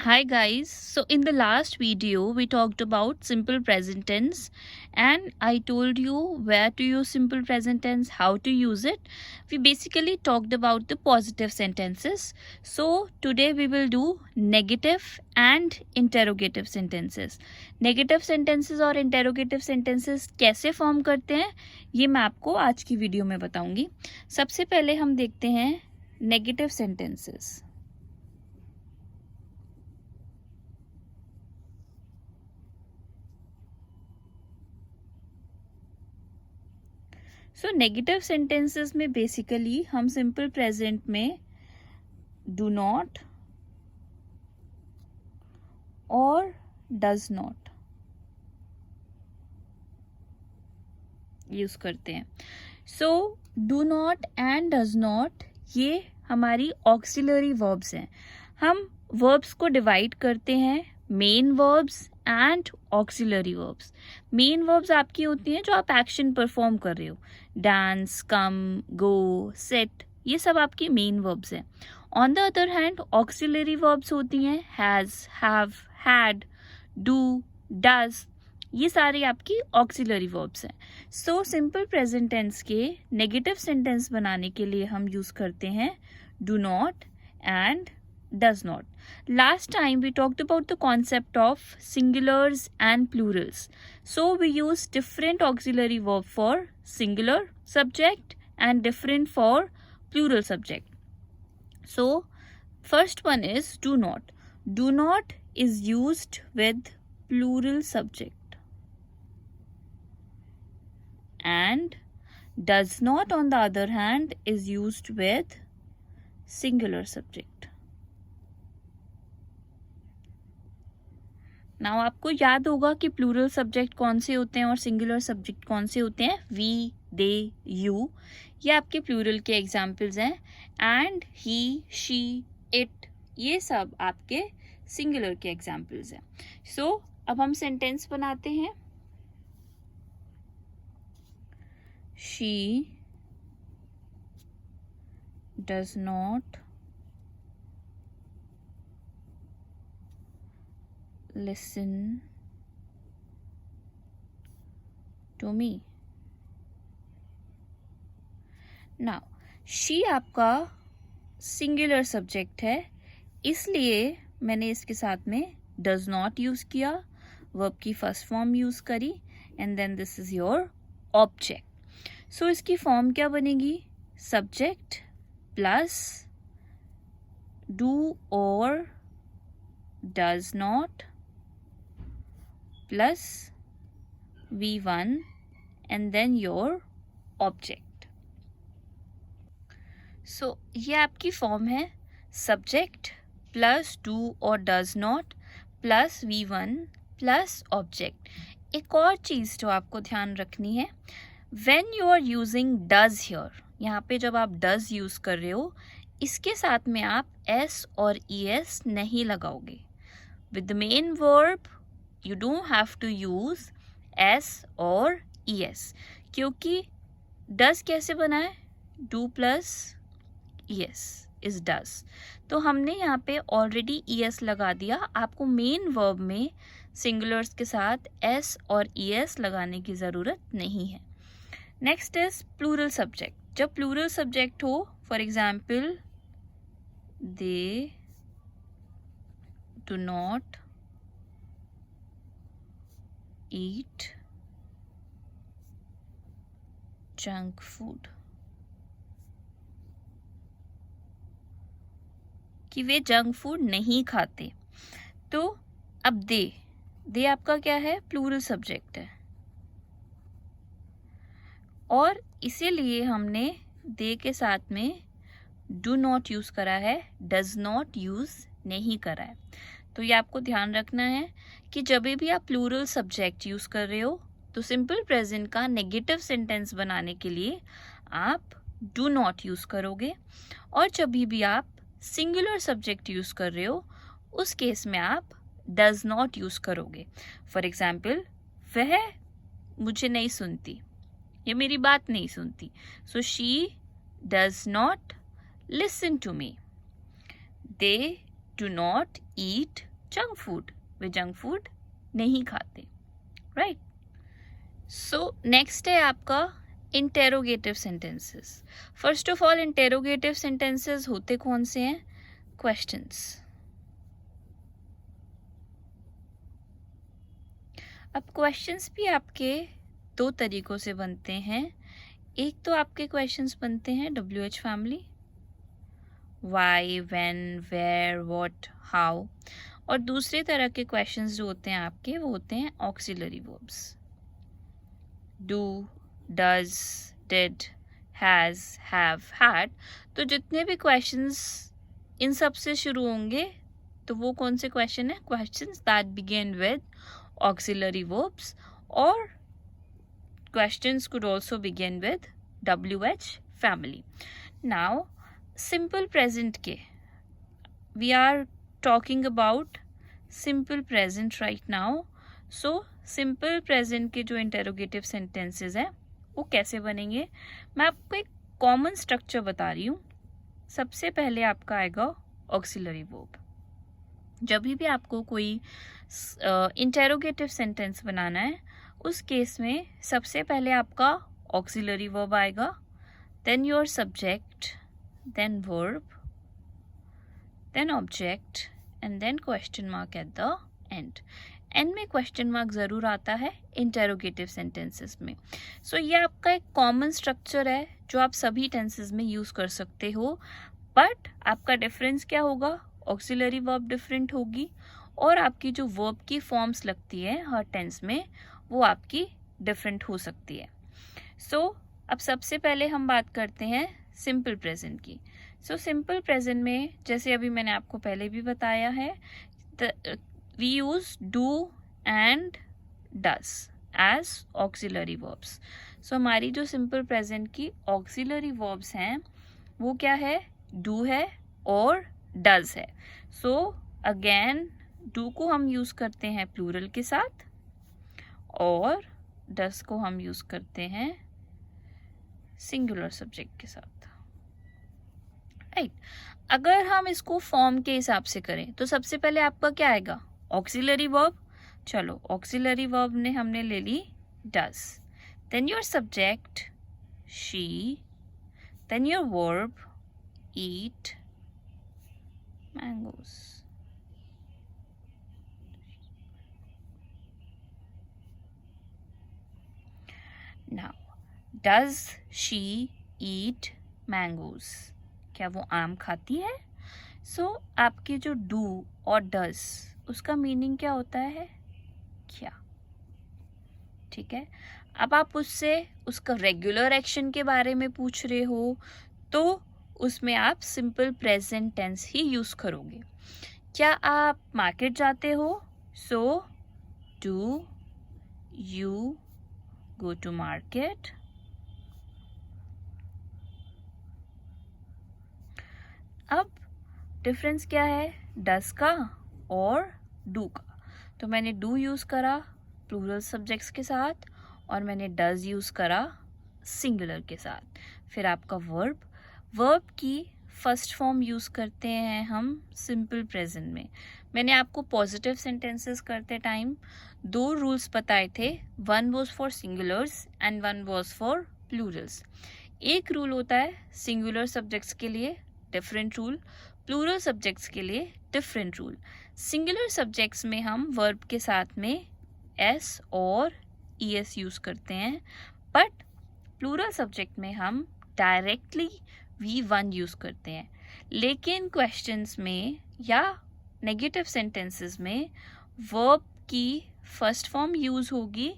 Hi guys, so in the last video we talked about simple present tense and I told you where to use simple present tense, how to use it. We basically talked about the positive sentences. So today we will do negative and interrogative sentences. Negative sentences और interrogative sentences कैसे form करते हैं ये मैं आपको आज की video में बताऊंगी. सबसे पहले हम देखते हैं negative sentences. So negative sentences में बेसिकली हम सिंपल प्रेजेंट में डू नॉट और डज नॉट यूज करते हैं. So do not and does not ये हमारी ऑक्सिलरी वर्ब्स हैं. हम वर्ब्स को डिवाइड करते हैं main verbs and auxiliary verbs. Main verbs आपकी होती हैं जो आप एक्शन परफॉर्म कर रहे हो, डांस, कम, गो, सिट, ये सब आपकी मेन वर्ब्स हैं. On the other hand auxiliary verbs होती हैं has, have, had, do, does, ये सारी आपकी ऑक्सिलरी वर्ब्स हैं. सो सिंपल प्रेजेंट टेंस के नेगेटिव सेंटेंस बनाने के लिए हम यूज करते हैं do not and does not. Last time we talked about the concept of singulars and plurals. So we use different auxiliary verb for singular subject and different for plural subject. So first one is do not. Do not is used with plural subject and does not on the other hand is used with singular subject. Now आपको याद होगा कि plural subject कौन से होते हैं और singular subject कौन से होते हैं. वी, दे, यू, ये आपके प्लूरल के एग्जाम्पल्स हैं. एंड, ही, शी, इट, ये सब आपके सिंगुलर के एग्जाम्पल्स हैं. सो अब हम सेंटेंस बनाते हैं. She does not listen to me. Now, she आपका सिंगुलर सब्जेक्ट है, इसलिए मैंने इसके साथ में does not यूज किया, वर्ब की फर्स्ट फॉर्म यूज करी and then this is your object. So इसकी फॉर्म क्या बनेगी? सब्जेक्ट प्लस डू और does not plus V1 and then your object. So ये आपकी फॉर्म है सब्जेक्ट प्लस डू और does not plus V1 plus object. एक और चीज़ जो आपको ध्यान रखनी है, when you are using does here, यहाँ पे जब आप does यूज़ कर रहे हो इसके साथ में आप s और es नहीं लगाओगे. with the main verb you don't have to use s और es, क्योंकि does कैसे बना है? do plus es is does. तो हमने यहाँ पे ऑलरेडी es लगा दिया. आपको मेन वर्ब में सिंगुलर्स के साथ s और es लगाने की ज़रूरत नहीं है. Next is plural subject. जब प्लूरल सब्जेक्ट हो, for example they do not eat junk food, कि वे जंक फूड नहीं खाते. तो अब दे आपका क्या है? प्लूरल सब्जेक्ट है और इसीलिए हमने दे के साथ में डू नॉट यूज करा है, डज नॉट यूज नहीं करा है. तो ये आपको ध्यान रखना है कि जब भी आप प्लूरल सब्जेक्ट यूज कर रहे हो तो सिंपल प्रेजेंट का नेगेटिव सेंटेंस बनाने के लिए आप डू नॉट यूज करोगे, और जब भी आप सिंगुलर सब्जेक्ट यूज कर रहे हो उस केस में आप डज नॉट यूज करोगे. फॉर एग्जाम्पल, वह मुझे नहीं सुनती, ये मेरी बात नहीं सुनती. So she does not listen to me. They do not eat junk food, वे जंक फूड नहीं खाते, राइट। सो नेक्स्ट है आपका interrogative sentences. First of all interrogative sentences होते कौन से हैं? क्वेश्चंस। अब क्वेश्चंस भी आपके दो तरीकों से बनते हैं। एक तो आपके क्वेश्चंस बनते हैं WH family, why, when, where, what, how, और दूसरे तरह के क्वेश्चंस जो होते हैं आपके वो होते हैं auxiliary verbs, do, does, did, has, have, had. तो जितने भी क्वेश्चंस इन सब से शुरू होंगे तो वो कौन से क्वेश्चन है? Questions that begin with auxiliary verbs, और questions could also begin with WH family. Now, simple present के, we are talking about simple present right now. So, simple present के जो interrogative sentences हैं वो कैसे बनेंगे? मैं आपको एक common structure बता रही हूँ। सबसे पहले आपका आएगा auxiliary verb। जब भी आपको कोई interrogative sentence बनाना है उस केस में सबसे पहले आपका ऑक्सिलरी वर्ब आएगा, then your subject, then verb, then object, and then question mark at the end. एंड में क्वेश्चन मार्क ज़रूर आता है इंटेरोगेटिव सेंटेंसेस में। सो ये आपका एक कॉमन स्ट्रक्चर है जो आप सभी टेंसेस में यूज़ कर सकते हो, बट आपका डिफरेंस क्या होगा? ऑक्सिलरी वर्ब डिफरेंट होगी और आपकी जो वर्ब की फॉर्म्स लगती है हर टेंस में वो आपकी डिफरेंट हो सकती है। सो अब सबसे पहले हम बात करते हैं सिंपल प्रेजेंट की। सो सिंपल प्रेजेंट में जैसे अभी मैंने आपको पहले भी बताया है, we use do and does as auxiliary verbs. So हमारी जो सिंपल प्रेजेंट की ऑक्सिलरी वर्ब्स हैं वो क्या है? डू है और डज है। सो अगेन डू को हम यूज करते हैं प्लूरल के साथ और डस को हम यूज करते हैं सिंगुलर सब्जेक्ट के साथ, राइट। अगर हम इसको फॉर्म के हिसाब से करें तो सबसे पहले आपका क्या आएगा? Auxiliary verb. चलो ऑक्सिलरी वर्ब ने हमने ले ली does, then your subject she, then your verb eat mangoes. Now, does she eat mangoes? क्या वो आम खाती है? So, आपके जो do और does उसका मीनिंग क्या होता है? क्या, ठीक है। अब आप उससे उसका रेगुलर एक्शन के बारे में पूछ रहे हो तो उसमें आप सिंपल प्रेजेंट टेंस ही यूज करोगे। क्या आप मार्केट जाते हो? So, do you go to market? अब डिफरेंस क्या है डस का और डू का? तो मैंने डू यूज करा प्लूरल सब्जेक्ट्स के साथ और मैंने डज यूज करा सिंगुलर के साथ। फिर आपका वर्ब की फर्स्ट फॉर्म यूज करते हैं हम सिंपल प्रेजेंट में। मैंने आपको पॉजिटिव सेंटेंसेस करते टाइम दो रूल्स बताए थे, one was for singulars and one was for Plurals. एक रूल होता है सिंगुलर सब्जेक्ट्स के लिए डिफरेंट रूल, प्लूरल सब्जेक्ट्स के लिए डिफरेंट रूल। सिंगुलर सब्जेक्ट्स में हम वर्ब के साथ में एस और ईएस यूज करते हैं, बट प्लूरल सब्जेक्ट में हम डायरेक्टली V1 यूज करते हैं। लेकिन क्वेश्चंस में या नेगेटिव सेंटेंसेस में वर्ब की फर्स्ट फॉर्म यूज होगी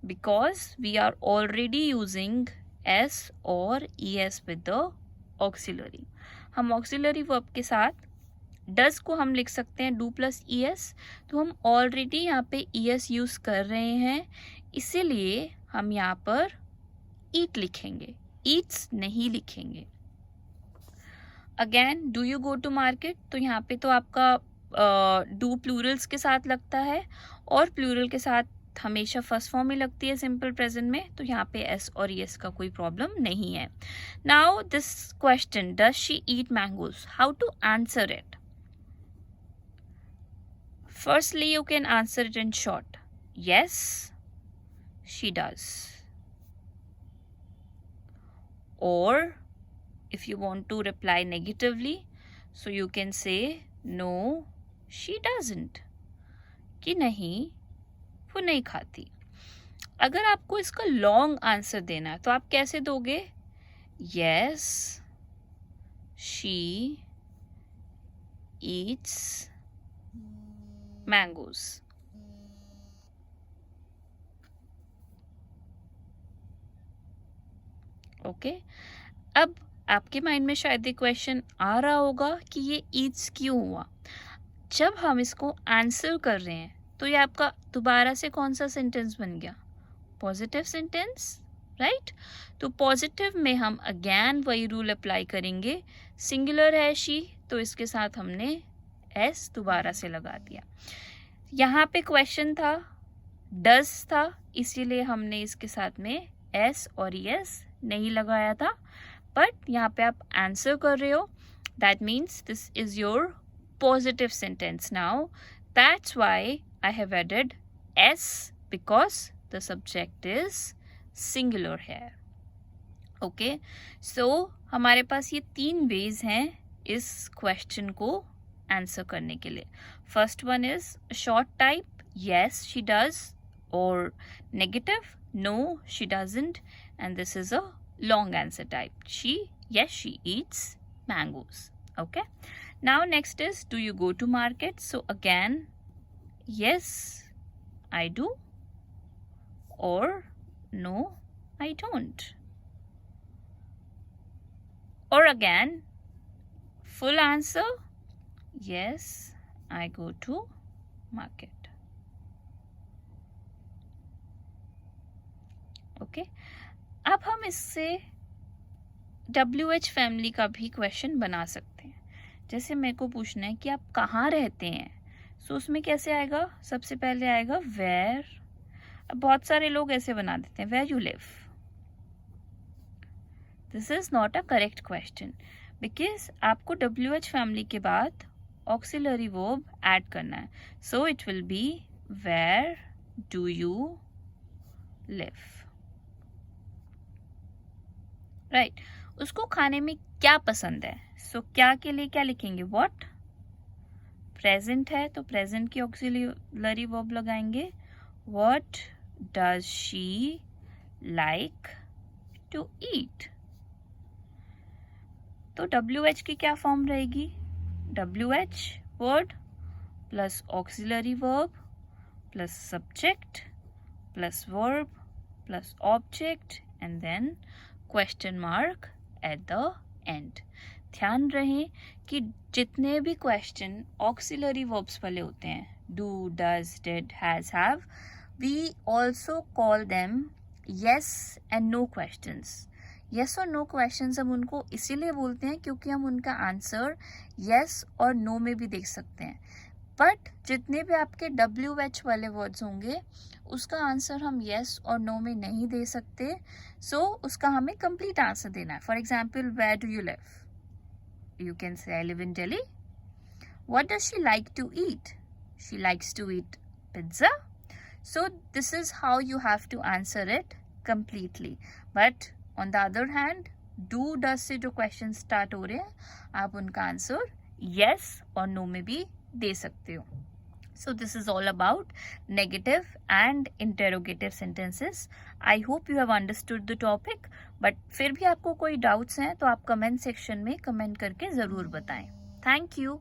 because we are already using s और ईएस विद द ऑक्सिलरी। हम ऑक्सिलरी वर्ब के साथ डज को हम लिख सकते हैं डू प्लस ईएस, तो हम ऑलरेडी यहाँ पे ईएस यूज कर रहे हैं, इसीलिए हम यहाँ पर ईट लिखेंगे, ईट्स नहीं लिखेंगे। Again do you go to market, तो यहाँ पे तो आपका डू प्लूरल्स के साथ लगता है और प्लूरल के साथ हमेशा फर्स्ट फॉर्म ही लगती है सिंपल प्रेजेंट में, तो यहाँ पे एस और एस का कोई प्रॉब्लम नहीं है। Now this question does she eat mangoes, how to answer it? Firstly, you can answer it in short. Yes, she does. Or if you want to reply negatively, so you can say no, she doesn't. कि नहीं, वो नहीं खाती. अगर आपको इसका long answer देना है तो आप कैसे दोगे? Yes, she eats mangoes. Okay अब आपके माइंड में शायद ये क्वेश्चन आ रहा होगा कि ये ईट्स क्यों हुआ. जब हम इसको आंसर कर रहे हैं तो ये आपका दोबारा से कौन सा सेंटेंस बन गया? Positive sentence, right? तो पॉजिटिव में हम अगेन वही रूल अप्लाई करेंगे. सिंगुलर है शी, तो इसके साथ हमने एस दोबारा से लगा दिया. यहाँ पे क्वेश्चन था, डज था, इसीलिए हमने इसके साथ में एस और यस नहीं लगाया था. बट यहाँ पे आप आंसर कर रहे हो, that means this is your positive sentence now. That's why I have added s, because the subject is singular है. ओके, सो हमारे पास ये 3 वेज हैं इस क्वेश्चन को आंसर करने के लिए. First one is short type, yes she does, or negative, no she doesn't, and this is a long answer type, yes she eats mangoes. Okay, now next is do you go to market? So again, yes I do, or no I don't, or again full answer, yes I go to market. Okay, अब हम इससे WH family का भी question बना सकते हैं. जैसे मेरे को पूछना है कि आप कहाँ रहते हैं, सो उसमें कैसे आएगा? सबसे पहले आएगा वेयर. अब बहुत सारे लोग ऐसे बना देते हैं where you live. This is not a correct question, because आपको WH फैमिली के बाद ऑक्सिलरी वर्ब ऐड करना है. So it will be where do you live, right. उसको खाने में क्या पसंद है? सो क्या के लिए क्या लिखेंगे? व्हाट. प्रेजेंट है तो प्रेजेंट की ऑक्सिलरी वर्ब लगाएंगे. What does she like to eat? तो WH की क्या फॉर्म रहेगी? WH word plus auxiliary verb plus subject plus verb plus object and then question mark at the end. ध्यान रहे कि जितने भी क्वेश्चन ऑक्सिलरी वर्ब्स वाले होते हैं, do, does, did, has, have, we also call them yes and no questions. Yes और no questions हम उनको इसीलिए बोलते हैं क्योंकि हम उनका आंसर यस और नो में भी देख सकते हैं. बट जितने भी आपके WH वाले वर्ड्स होंगे उसका आंसर हम येस और नो में नहीं दे सकते. सो उसका हमें कंप्लीट आंसर देना है. For example, where do you live? You can say I live in Delhi. What does she like to eat? She likes to eat pizza. So this is how you have to answer it completely. But on the other hand, do, does से जो question start हो रहे हैं आप उनका answer yes और no में भी दे सकते हो. So this is all about negative and interrogative sentences. I hope you have understood the topic. But फिर भी आपको कोई डाउट्स हैं तो आप कमेंट सेक्शन में कमेंट करके ज़रूर बताएं. Thank you.